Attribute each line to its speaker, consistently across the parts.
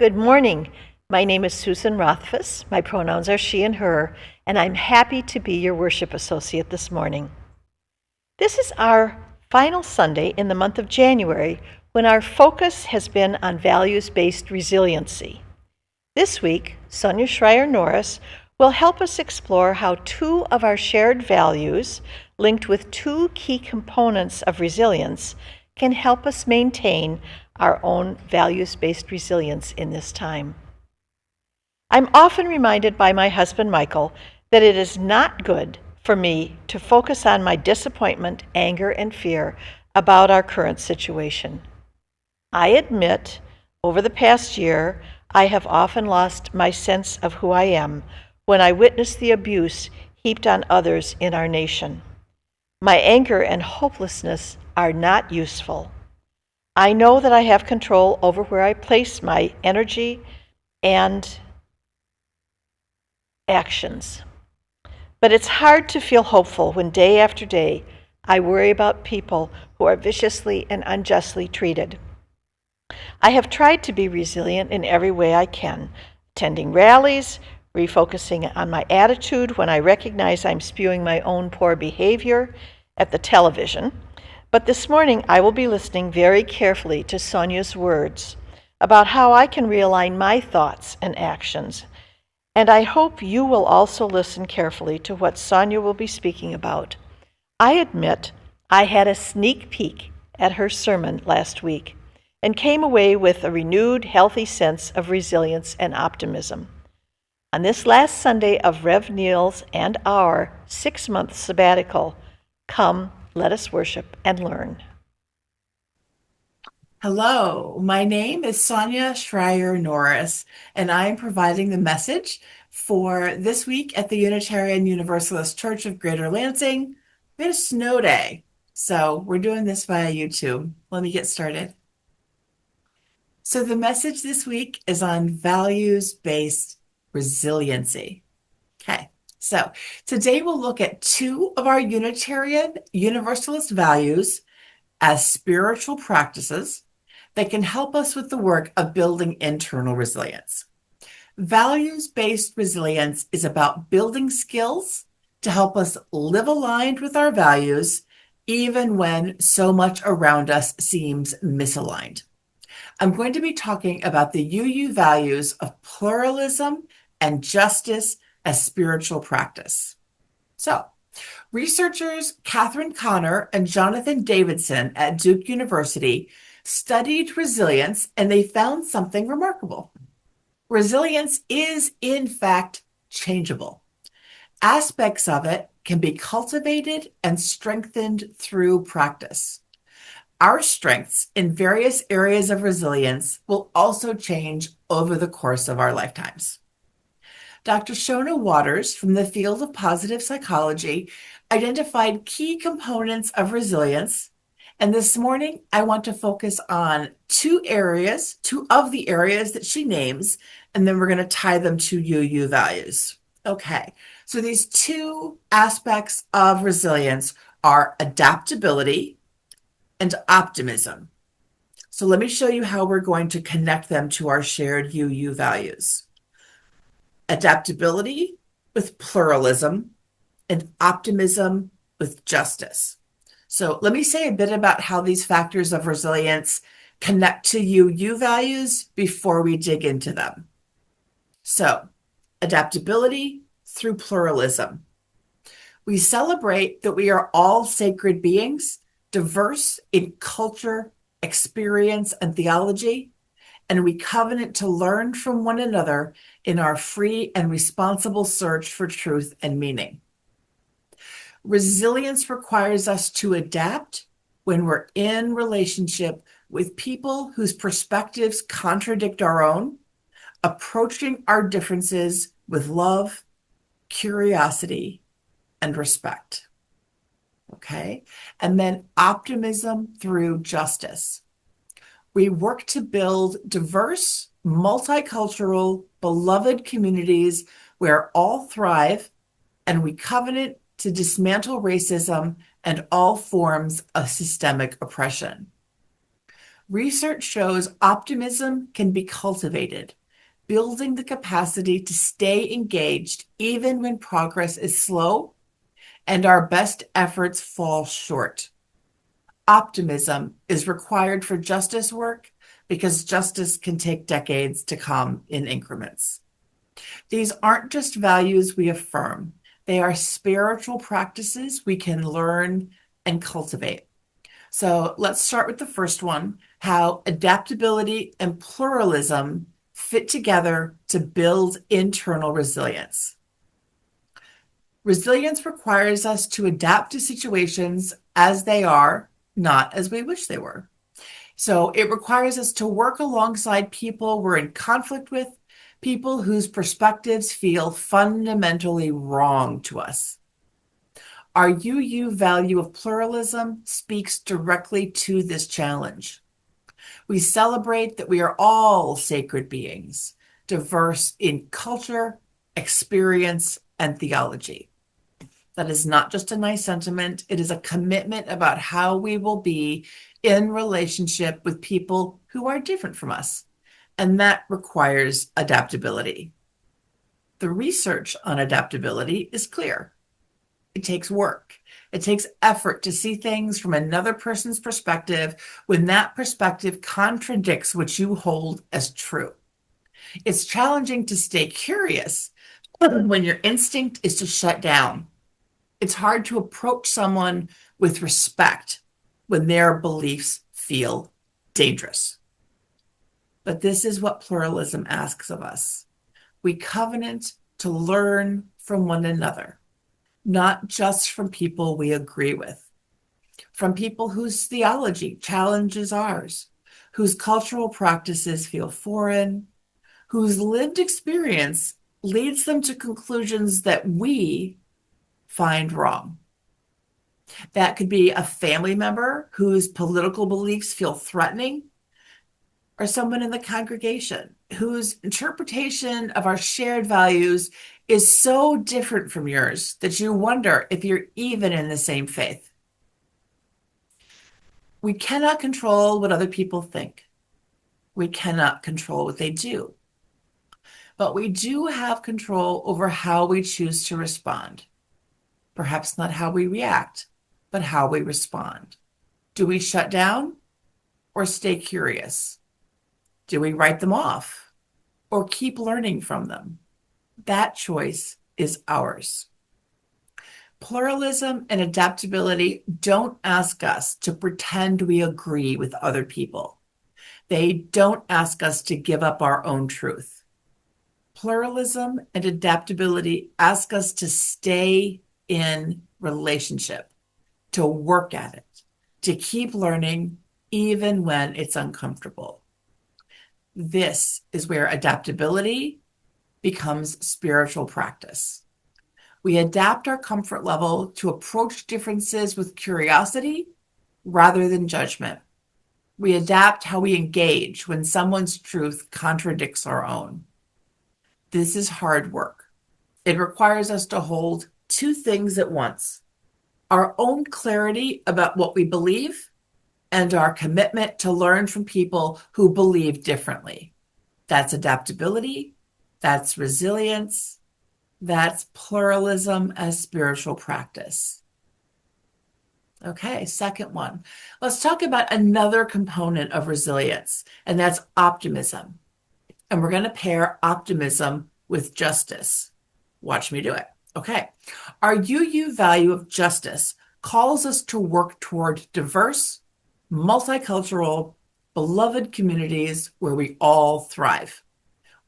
Speaker 1: Good morning. My name is Susan Rothfuss. My pronouns are she and her, and I'm happy to be your worship associate this morning. This is our final Sunday in the month of January when our focus has been on values-based resiliency. This week, Sonya Schryer Norris will help us explore how two of our shared values, linked with two key components of resilience, can help us maintain our own values-based resilience in this time. I'm often reminded by my husband Michael that it is not good for me to focus on my disappointment, anger, and fear about our current situation. I admit, over the past year, I have often lost my sense of who I am when I witness the abuse heaped on others in our nation. My anger and hopelessness are not useful. I know that I have control over where I place my energy and actions. But it's hard to feel hopeful when day after day I worry about people who are viciously and unjustly treated. I have tried to be resilient in every way I can, attending rallies, refocusing on my attitude when I recognize I'm spewing my own poor behavior at the television. But this morning I will be listening very carefully to Sonia's words about how I can realign my thoughts and actions. And I hope you will also listen carefully to what Sonya will be speaking about. I admit I had a sneak peek at her sermon last week and came away with a renewed, healthy sense of resilience and optimism. On this last Sunday of Rev Neil's and our 6-month sabbatical, come, let us worship and learn.
Speaker 2: Hello, my name is Sonya Schryer Norris, and I am providing the message for this week at the Unitarian Universalist Church of Greater Lansing. We had a snow day, so we're doing this via YouTube. Let me get started. So, the message this week is on values-based resiliency. Okay, so today we'll look at two of our Unitarian Universalist values as spiritual practices that can help us with the work of building internal resilience. Values-based resilience is about building skills to help us live aligned with our values, even when so much around us seems misaligned. I'm going to be talking about the UU values of pluralism and justice as spiritual practice. So, researchers Catherine Connor and Jonathan Davidson at Duke University studied resilience and they found something remarkable. Resilience is, in fact, changeable. Aspects of it can be cultivated and strengthened through practice. Our strengths in various areas of resilience will also change over the course of our lifetimes. Dr. Shona Waters from the field of positive psychology identified key components of resilience. And this morning, I want to focus on two of the areas that she names, and then we're going to tie them to UU values. Okay, so these two aspects of resilience are adaptability and optimism. So let me show you how we're going to connect them to our shared UU values. Adaptability with pluralism, and optimism with justice. So let me say a bit about how these factors of resilience connect to UU values before we dig into them. So, adaptability through pluralism. We celebrate that we are all sacred beings, diverse in culture, experience, and theology, and we covenant to learn from one another in our free and responsible search for truth and meaning. Resilience requires us to adapt when we're in relationship with people whose perspectives contradict our own, approaching our differences with love, curiosity, and respect. Okay? And then optimism through justice. We work to build diverse, multicultural, beloved communities where all thrive, and we covenant to dismantle racism and all forms of systemic oppression. Research shows optimism can be cultivated, building the capacity to stay engaged even when progress is slow and our best efforts fall short. Optimism is required for justice work because justice can take decades to come in increments. These aren't just values we affirm, they are spiritual practices we can learn and cultivate. So let's start with the first one, how adaptability and pluralism fit together to build internal resilience. Resilience requires us to adapt to situations as they are, not as we wish they were. So it requires us to work alongside people we're in conflict with, people whose perspectives feel fundamentally wrong to us. Our UU value of pluralism speaks directly to this challenge. We celebrate that we are all sacred beings, diverse in culture, experience, and theology. That is not just a nice sentiment, it is a commitment about how we will be in relationship with people who are different from us. And that requires adaptability. The research on adaptability is clear. It takes work. It takes effort to see things from another person's perspective when that perspective contradicts what you hold as true. It's challenging to stay curious when your instinct is to shut down. It's hard to approach someone with respect when their beliefs feel dangerous. But this is what pluralism asks of us. We covenant to learn from one another, not just from people we agree with, from people whose theology challenges ours, whose cultural practices feel foreign, whose lived experience leads them to conclusions that we find wrong. That could be a family member whose political beliefs feel threatening, or someone in the congregation whose interpretation of our shared values is so different from yours that you wonder if you're even in the same faith. We cannot control what other people think. We cannot control what they do. But we do have control over how we choose to respond. Perhaps not how we react, but how we respond. Do we shut down or stay curious? Do we write them off or keep learning from them? That choice is ours. Pluralism and adaptability don't ask us to pretend we agree with other people. They don't ask us to give up our own truth. Pluralism and adaptability ask us to stay in relationship, to work at it, to keep learning even when it's uncomfortable. This is where adaptability becomes spiritual practice. We adapt our comfort level to approach differences with curiosity rather than judgment. We adapt how we engage when someone's truth contradicts our own. This is hard work. It requires us to hold two things at once: our own clarity about what we believe and our commitment to learn from people who believe differently. That's adaptability, that's resilience, that's pluralism as spiritual practice. Okay, second one. Let's talk about another component of resilience, and that's optimism. And we're going to pair optimism with justice. Watch me do it. Okay. Our UU value of justice calls us to work toward diverse, multicultural, beloved communities where we all thrive.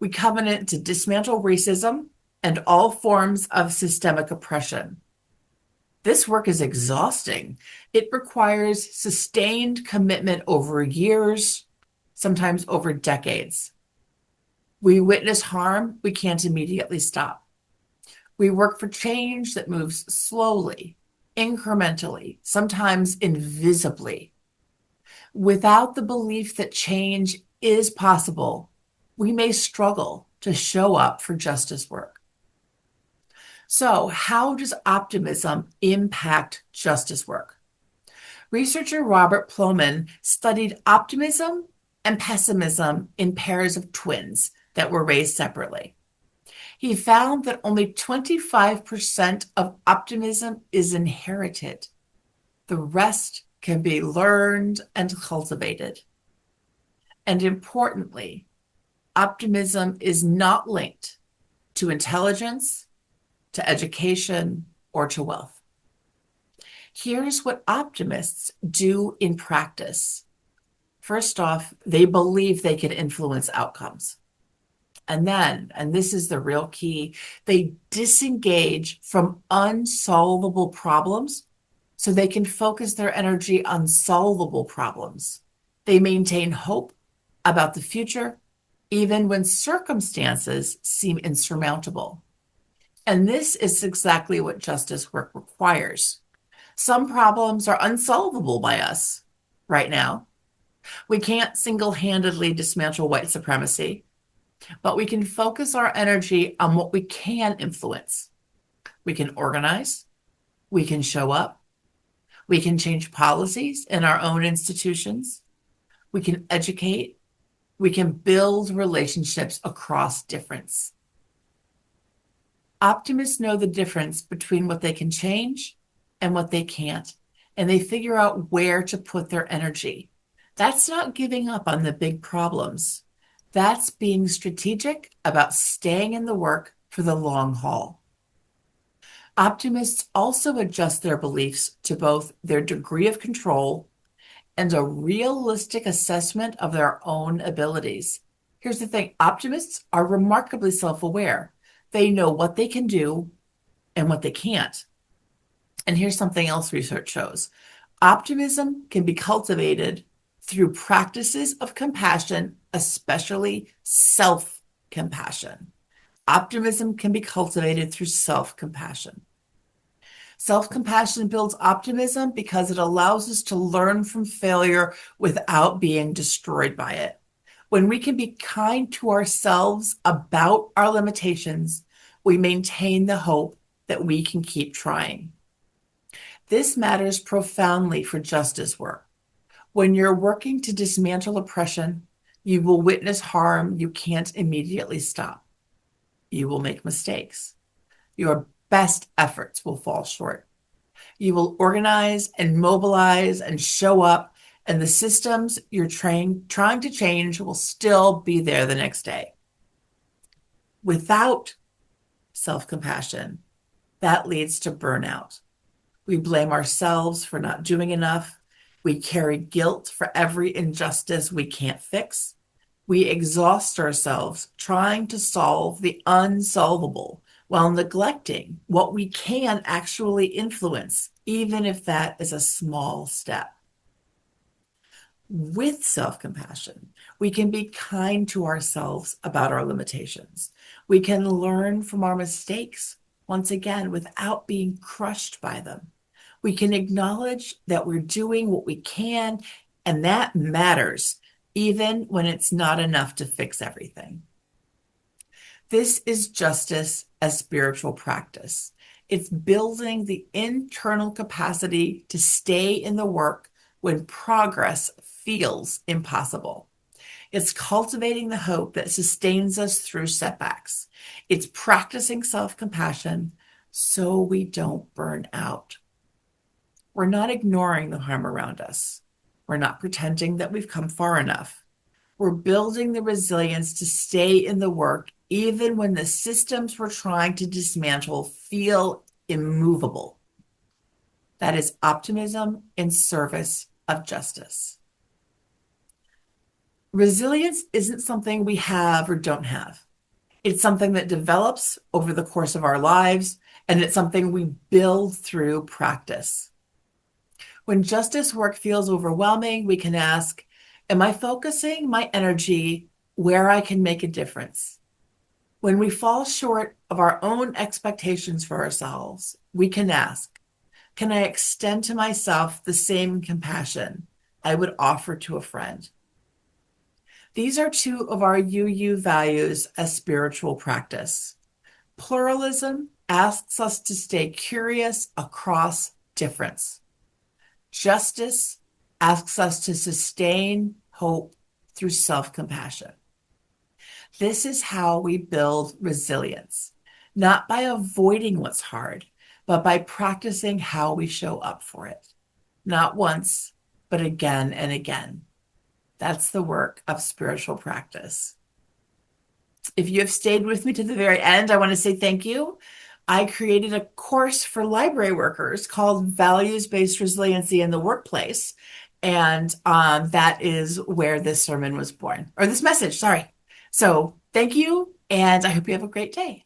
Speaker 2: We covenant to dismantle racism and all forms of systemic oppression. This work is exhausting. It requires sustained commitment over years, sometimes over decades. We witness harm we can't immediately stop. We work for change that moves slowly, incrementally, sometimes invisibly. Without the belief that change is possible, we may struggle to show up for justice work. So, how does optimism impact justice work? Researcher Robert Plomin studied optimism and pessimism in pairs of twins that were raised separately. He found that only 25% of optimism is inherited. The rest can be learned and cultivated. And importantly, optimism is not linked to intelligence, to education, or to wealth. Here's what optimists do in practice. First off, they believe they can influence outcomes. And then, and this is the real key, they disengage from unsolvable problems so they can focus their energy on solvable problems. They maintain hope about the future, even when circumstances seem insurmountable. And this is exactly what justice work requires. Some problems are unsolvable by us right now. We can't single-handedly dismantle white supremacy, but we can focus our energy on what we can influence. We can organize, we can show up, we can change policies in our own institutions, we can educate, we can build relationships across difference. Optimists know the difference between what they can change and what they can't, and they figure out where to put their energy. That's not giving up on the big problems. That's being strategic about staying in the work for the long haul. Optimists also adjust their beliefs to both their degree of control and a realistic assessment of their own abilities. Here's the thing, optimists are remarkably self-aware. They know what they can do and what they can't. And here's something else research shows. Optimism can be cultivated through practices of compassion, especially self-compassion. Optimism can be cultivated through self-compassion. Self-compassion builds optimism because it allows us to learn from failure without being destroyed by it. When we can be kind to ourselves about our limitations, we maintain the hope that we can keep trying. This matters profoundly for justice work. When you're working to dismantle oppression, you will witness harm you can't immediately stop. You will make mistakes. Your best efforts will fall short. You will organize and mobilize and show up, and the systems you're trying to change will still be there the next day. Without self-compassion, that leads to burnout. We blame ourselves for not doing enough. We carry guilt for every injustice we can't fix. We exhaust ourselves trying to solve the unsolvable while neglecting what we can actually influence, even if that is a small step. With self-compassion, we can be kind to ourselves about our limitations. We can learn from our mistakes, once again, without being crushed by them. We can acknowledge that we're doing what we can, and that matters, even when it's not enough to fix everything. This is justice as spiritual practice. It's building the internal capacity to stay in the work when progress feels impossible. It's cultivating the hope that sustains us through setbacks. It's practicing self-compassion so we don't burn out. We're not ignoring the harm around us. We're not pretending that we've come far enough. We're building the resilience to stay in the work even when the systems we're trying to dismantle feel immovable. That is optimism in service of justice. Resilience isn't something we have or don't have. It's something that develops over the course of our lives, and it's something we build through practice. When justice work feels overwhelming, we can ask, am I focusing my energy where I can make a difference? When we fall short of our own expectations for ourselves, we can ask, can I extend to myself the same compassion I would offer to a friend? These are two of our UU values as spiritual practice. Pluralism asks us to stay curious across difference. Justice asks us to sustain hope through self-compassion. This is how we build resilience, not by avoiding what's hard, but by practicing how we show up for it. Not once, but again and again. That's the work of spiritual practice. If you have stayed with me to the very end, I want to say thank you. I created a course for library workers called Values-Based Resiliency in the Workplace. And that is where this sermon was born, or this message, sorry. So thank you, and I hope you have a great day.